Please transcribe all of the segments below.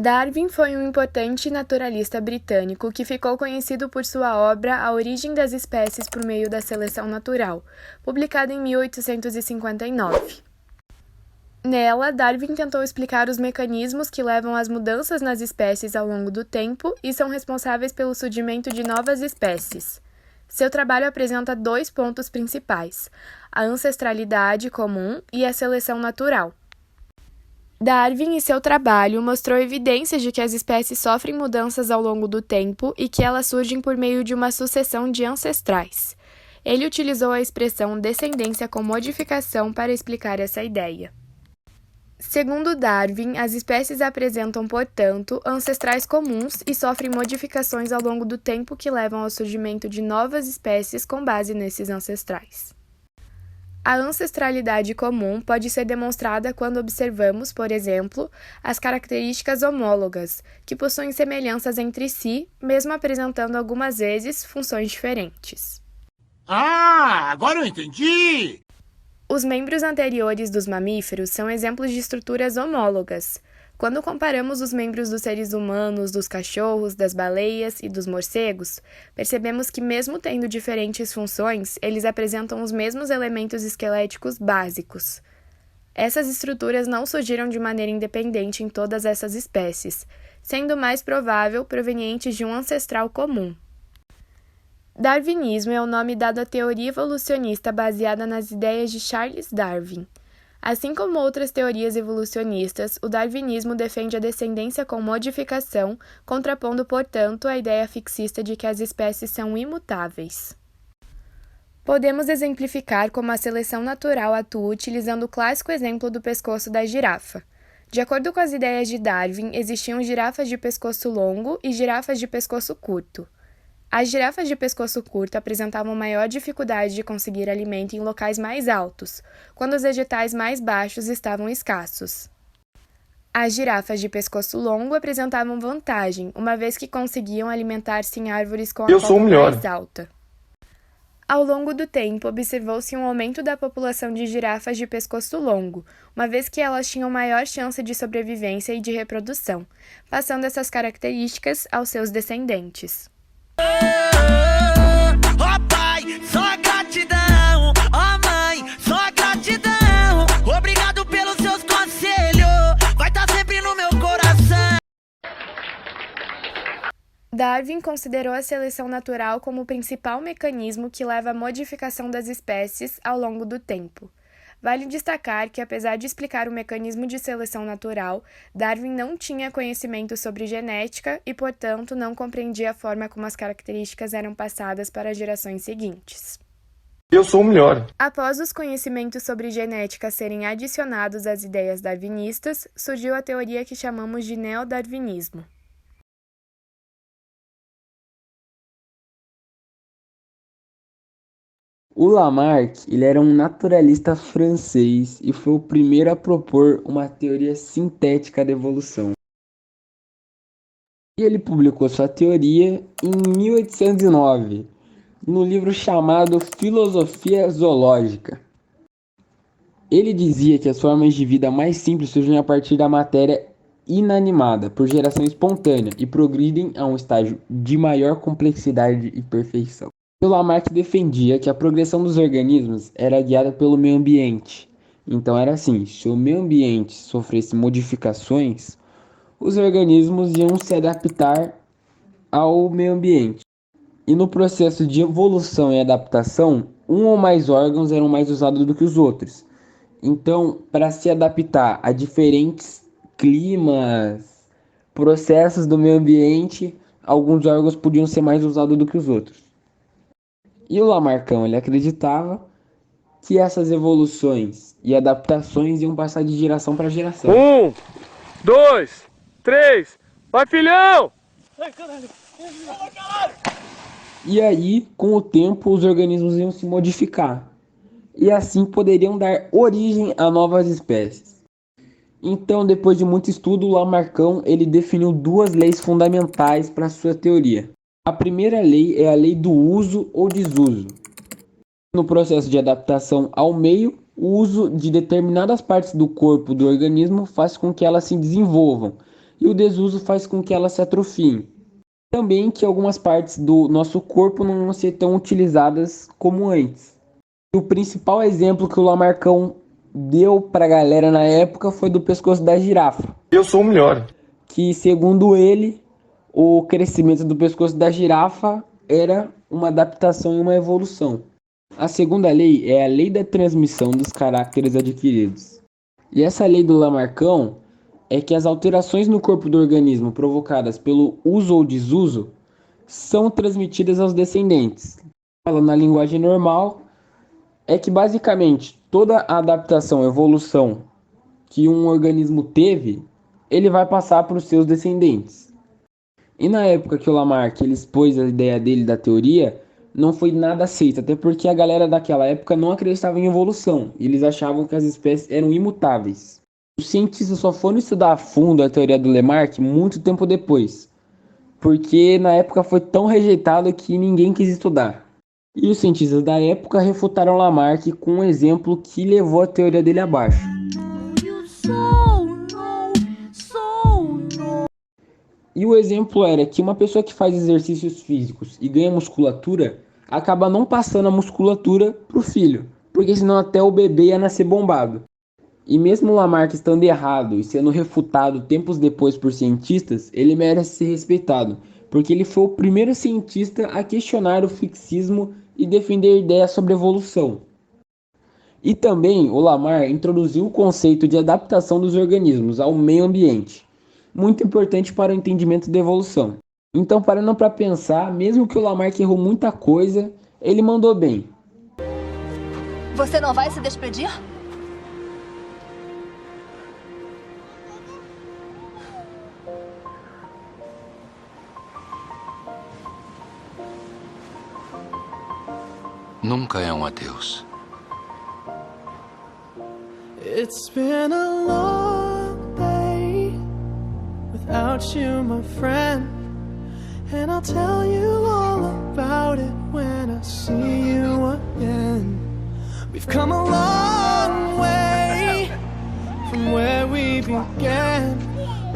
Darwin foi um importante naturalista britânico que ficou conhecido por sua obra A Origem das Espécies por Meio da Seleção Natural, publicada em 1859. Nela, Darwin tentou explicar os mecanismos que levam às mudanças nas espécies ao longo do tempo e são responsáveis pelo surgimento de novas espécies. Seu trabalho apresenta dois pontos principais: a ancestralidade comum e a seleção natural. Darwin, em seu trabalho, mostrou evidências de que as espécies sofrem mudanças ao longo do tempo e que elas surgem por meio de uma sucessão de ancestrais. Ele utilizou a expressão descendência com modificação para explicar essa ideia. Segundo Darwin, as espécies apresentam, portanto, ancestrais comuns e sofrem modificações ao longo do tempo que levam ao surgimento de novas espécies com base nesses ancestrais. A ancestralidade comum pode ser demonstrada quando observamos, por exemplo, as características homólogas, que possuem semelhanças entre si, mesmo apresentando algumas vezes funções diferentes. Ah, agora eu entendi! Os membros anteriores dos mamíferos são exemplos de estruturas homólogas. Quando comparamos os membros dos seres humanos, dos cachorros, das baleias e dos morcegos, percebemos que, mesmo tendo diferentes funções, eles apresentam os mesmos elementos esqueléticos básicos. Essas estruturas não surgiram de maneira independente em todas essas espécies, sendo mais provável provenientes de um ancestral comum. Darwinismo é o nome dado à teoria evolucionista baseada nas ideias de Charles Darwin. Assim como outras teorias evolucionistas, o darwinismo defende a descendência com modificação, contrapondo, portanto, a ideia fixista de que as espécies são imutáveis. Podemos exemplificar como a seleção natural atua utilizando o clássico exemplo do pescoço da girafa. De acordo com as ideias de Darwin, existiam girafas de pescoço longo e girafas de pescoço curto. As girafas de pescoço curto apresentavam maior dificuldade de conseguir alimento em locais mais altos, quando os vegetais mais baixos estavam escassos. As girafas de pescoço longo apresentavam vantagem, uma vez que conseguiam alimentar-se em árvores com a copa mais alta. Ao longo do tempo, observou-se um aumento da população de girafas de pescoço longo, uma vez que elas tinham maior chance de sobrevivência e de reprodução, passando essas características aos seus descendentes. Ó pai, só gratidão. Ó mãe, só gratidão. Obrigado pelos seus conselhos. Vai estar sempre no meu coração. Darwin considerou a seleção natural como o principal mecanismo que leva à modificação das espécies ao longo do tempo. Vale destacar que, apesar de explicar o mecanismo de seleção natural, Darwin não tinha conhecimento sobre genética e, portanto, não compreendia a forma como as características eram passadas para as gerações seguintes. Eu sou o melhor. Após os conhecimentos sobre genética serem adicionados às ideias darwinistas, surgiu a teoria que chamamos de neodarwinismo. O Lamarck, ele era um naturalista francês e foi o primeiro a propor uma teoria sintética da evolução. E ele publicou sua teoria em 1809, no livro chamado Filosofia Zoológica. Ele dizia que as formas de vida mais simples surgem a partir da matéria inanimada, por geração espontânea, e progridem a um estágio de maior complexidade e perfeição. O Lamarck defendia que a progressão dos organismos era guiada pelo meio ambiente. Então era assim, se o meio ambiente sofresse modificações, os organismos iam se adaptar ao meio ambiente. E no processo de evolução e adaptação, um ou mais órgãos eram mais usados do que os outros. Então, para se adaptar a diferentes climas, processos do meio ambiente, alguns órgãos podiam ser mais usados do que os outros. E o Lamarckão, ele acreditava que essas evoluções e adaptações iam passar de geração para geração. 1, 2, 3, vai filhão! E aí, com o tempo, os organismos iam se modificar. E assim poderiam dar origem a novas espécies. Então, depois de muito estudo, o Lamarckão, ele definiu duas leis fundamentais para sua teoria. A primeira lei é a lei do uso ou desuso. No processo de adaptação ao meio, o uso de determinadas partes do corpo do organismo faz com que elas se desenvolvam, e o desuso faz com que elas se atrofiem. Também que algumas partes do nosso corpo não vão ser tão utilizadas como antes. O principal exemplo que o Lamarckão deu para a galera na época foi do pescoço da girafa. Eu sou o melhor. Que, segundo ele, o crescimento do pescoço da girafa era uma adaptação e uma evolução. A segunda lei é a lei da transmissão dos caracteres adquiridos. E essa lei do Lamarckão é que as alterações no corpo do organismo provocadas pelo uso ou desuso são transmitidas aos descendentes. Falando na linguagem normal, é que basicamente toda a adaptação, evolução que um organismo teve, ele vai passar para os seus descendentes. E na época que o Lamarck ele expôs a ideia dele da teoria, não foi nada aceito, até porque a galera daquela época não acreditava em evolução, eles achavam que as espécies eram imutáveis. Os cientistas só foram estudar a fundo a teoria do Lamarck muito tempo depois, porque na época foi tão rejeitado que ninguém quis estudar. E os cientistas da época refutaram Lamarck com um exemplo que levou a teoria dele abaixo. E o exemplo era que uma pessoa que faz exercícios físicos e ganha musculatura acaba não passando a musculatura para o filho, porque senão até o bebê ia nascer bombado. E mesmo Lamarck estando errado e sendo refutado tempos depois por cientistas, ele merece ser respeitado, porque ele foi o primeiro cientista a questionar o fixismo e defender ideias sobre evolução. E também o Lamarck introduziu o conceito de adaptação dos organismos ao meio ambiente, muito importante para o entendimento da evolução. Então, parando para pensar, mesmo que o Lamarck errou muita coisa, ele mandou bem. Você não vai se despedir? Nunca é um adeus. It's been a long day without you, my friend, and I'll tell you all about it when I see you again. We've come a long way from where we began.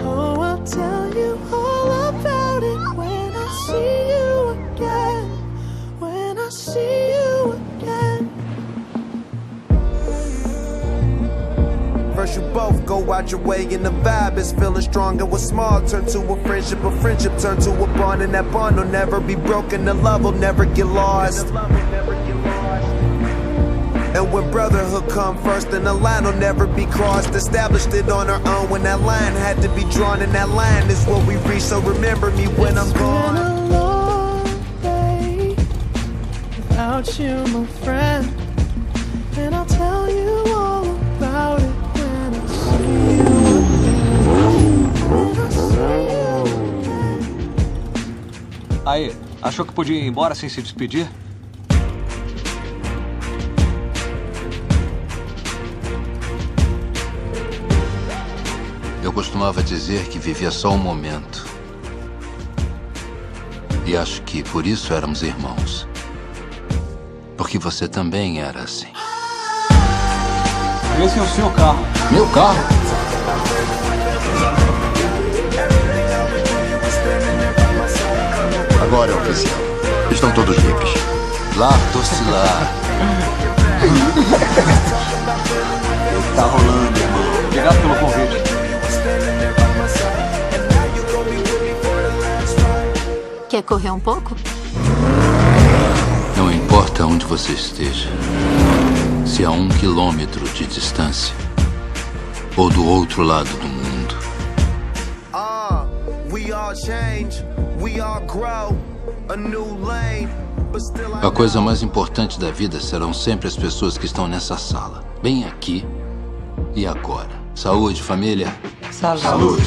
Oh, I'll tell you all about it when I see you again. When I see you again. First you both go out your way and the vibe is feeling strong. And what's small turn to a friendship turn to a bond. And that bond will never be broken, the love will never get lost. And when brotherhood come first, then the line will never be crossed. Established it on our own when that line had to be drawn. And that line is what we reach, so remember me when I'm gone. It's been a long day without you, my friend, and I'll tell you all about it when I see you again. When I see you again. Aí, achou que podia ir embora sem se despedir? Eu costumava dizer que vivia só um momento. E acho que por isso éramos irmãos. Porque você também era assim. Esse é o seu carro. Meu carro? Agora é oficial. Estão todos livres. Larga-se lá. Tá rolando, irmão. Obrigado pelo convite. Quer correr um pouco? Não importa onde você esteja, se a 1 quilômetro de distância ou do outro lado do mundo. A coisa mais importante da vida serão sempre as pessoas que estão nessa sala, bem aqui e agora. Saúde, família. Saúde.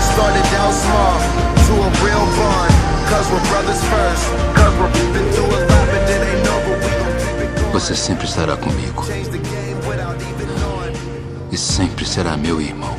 Started down small to a real bond, 'cause we're brothers first, 'cause we've been through a lot, but it ain't over, we gon' keep it going. Você sempre estará comigo Change the game without even knowing. e sempre será meu irmão.